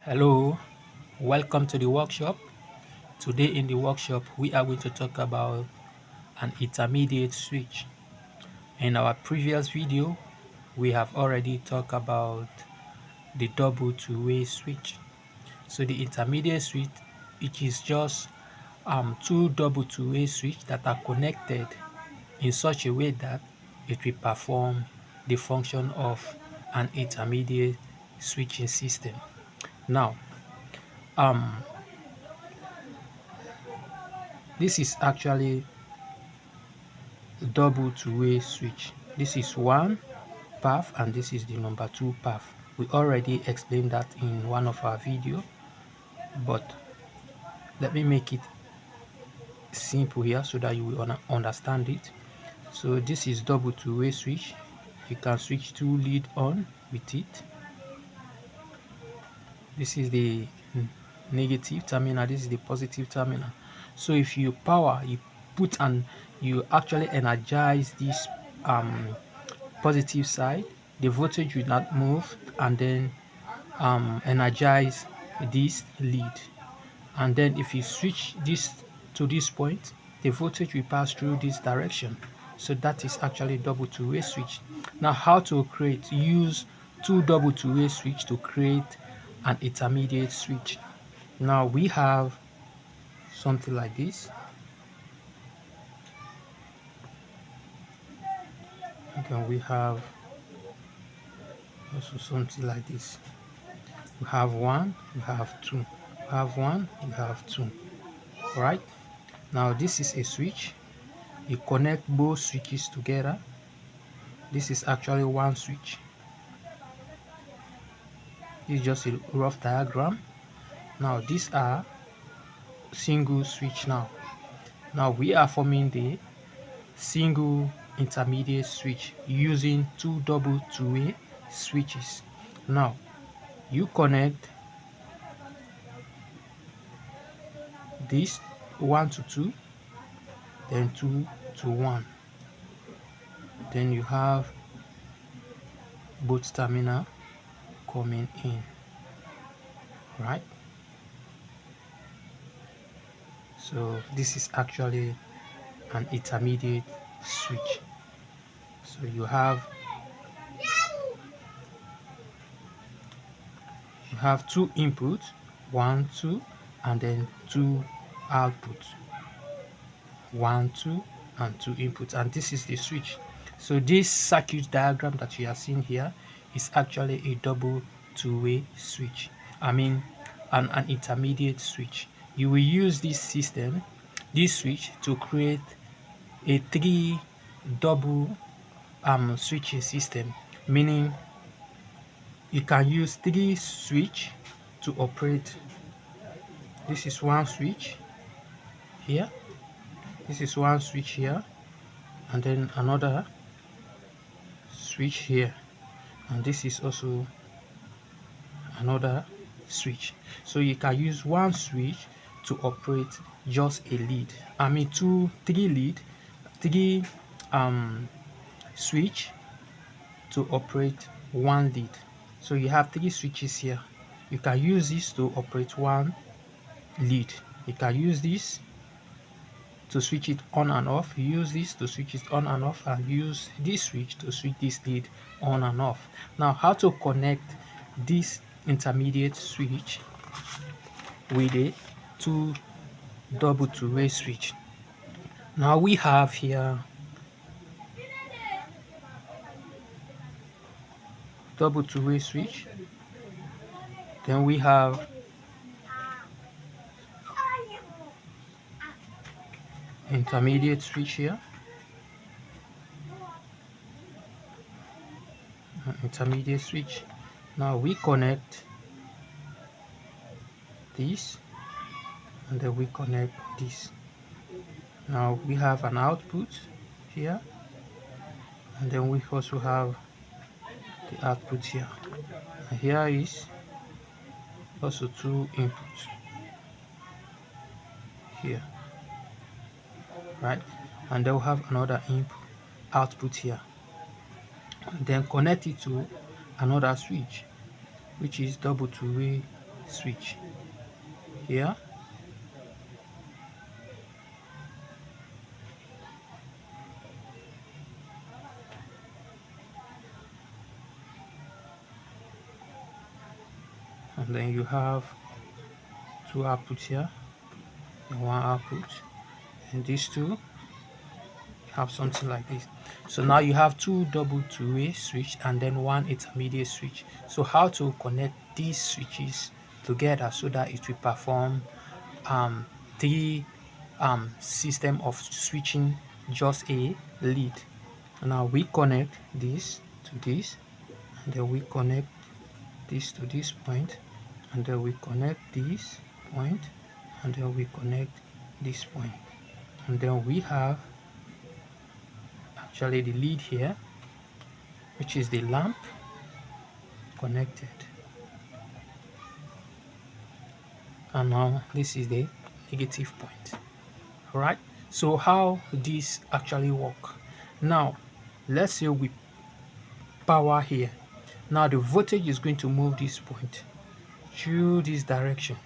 Hello, welcome to the workshop. Today in the workshop, we are going to talk about an intermediate switch. In our previous video, we have already talked about the double two-way switch. So the intermediate switch, it is just two double two-way switch that are connected in such a way that it will perform the function of an intermediate switching system. Now, um, this is actually double two-way switch. This is one path and this is the number two path. We already explained that in one of our video, but let me make it simple here so that you will understand it. So this is double two-way switch. You can switch two lead on with it. This is the negative terminal, this is the positive terminal. So if you power, you actually energize this positive side, the voltage will not move, and then energize this lead. And then if you switch this to this point, the voltage will pass through this direction. So that is actually double two-way switch. Now, how to use two double two-way switch to create an intermediate switch. Now we have something like this. Then we have also something like this. We have one, we have two. We have one, we have two. Right? Now this is a switch. You connect both switches together. This is actually one switch. This is just a rough diagram. Now these are single switch now. Now we are forming the single intermediate switch using two double two-way switches. Now you connect this 1 to 2, then 2 to 1. Then you have both terminal coming in, right? So this is actually an intermediate switch. So you have two inputs, 1 2, and then two outputs, 1 2 and two inputs, and this is the switch. So this circuit diagram that you are seeing here is actually a double two-way switch. I mean an intermediate switch. You will use this switch to create a three double switching system, meaning you can use three switch to operate. This is one switch here, this is one switch here, and then another switch here, and this is also another switch. So you can use one switch to operate just a lead. I mean three switch to operate one lead. So you have three switches here. You can use this to operate one lead. You can use this to switch it on and off, use this to switch it on and off, and use this switch to switch this lead on and off. Now, how to connect this intermediate switch with a two double two-way switch? Now we have here double two-way switch, then we have intermediate switch here, intermediate switch. Now we connect this, and then we connect this. Now we have an output here, and then we also have the output here, and here is also two inputs here, right? And then we have another output here, and then connect it to another switch, which is double two-way switch here, and then you have two outputs here and one output, and these two have something like this. So now you have two double two-way switch and then one intermediate switch. So how to connect these switches together so that it will perform three system of switching just a lead. Now we connect this to this, and then we connect this to this point, and then we connect this point, and then we connect this point, and then we have actually the lead here, which is the lamp connected, and now this is the negative point. All right, so how this actually work? Now let's say we power here. Now the voltage is going to move this point through this direction,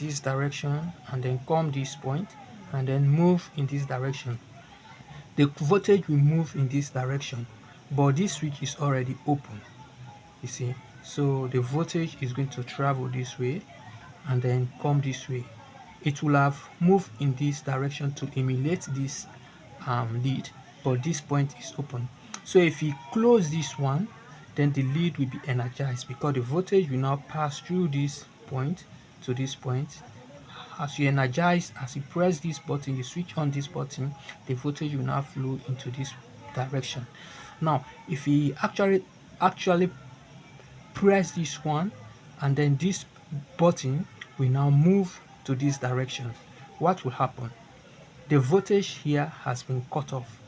and then come this point and then move in this direction. The voltage will move in this direction, but this switch is already open, you see. So the voltage is going to travel this way and then come this way. It will have moved in this direction to emulate this lead, but this point is open. So if you close this one, then the lead will be energized because the voltage will now pass through this point to this point. As you energize, as you press this button, you switch on this button, the voltage will now flow into this direction. Now if we actually press this one, and then this button will now move to this direction, what will happen? The voltage here has been cut off,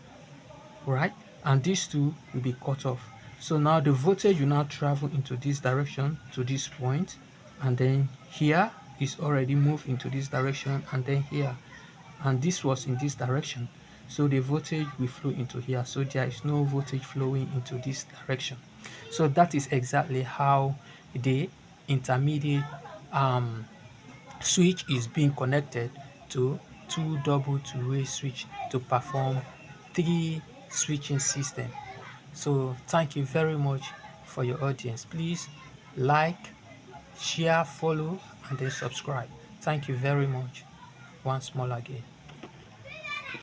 right? And these two will be cut off. So now the voltage will now travel into this direction to this point, and then here is already moved into this direction, and then here, and this was in this direction. So the voltage will flow into here. So there is no voltage flowing into this direction. So that is exactly how the intermediate switch is being connected to two double two-way switch to perform three switching system. So thank you very much for your audience. Please like, share, follow, and then subscribe. Thank you very much once more again.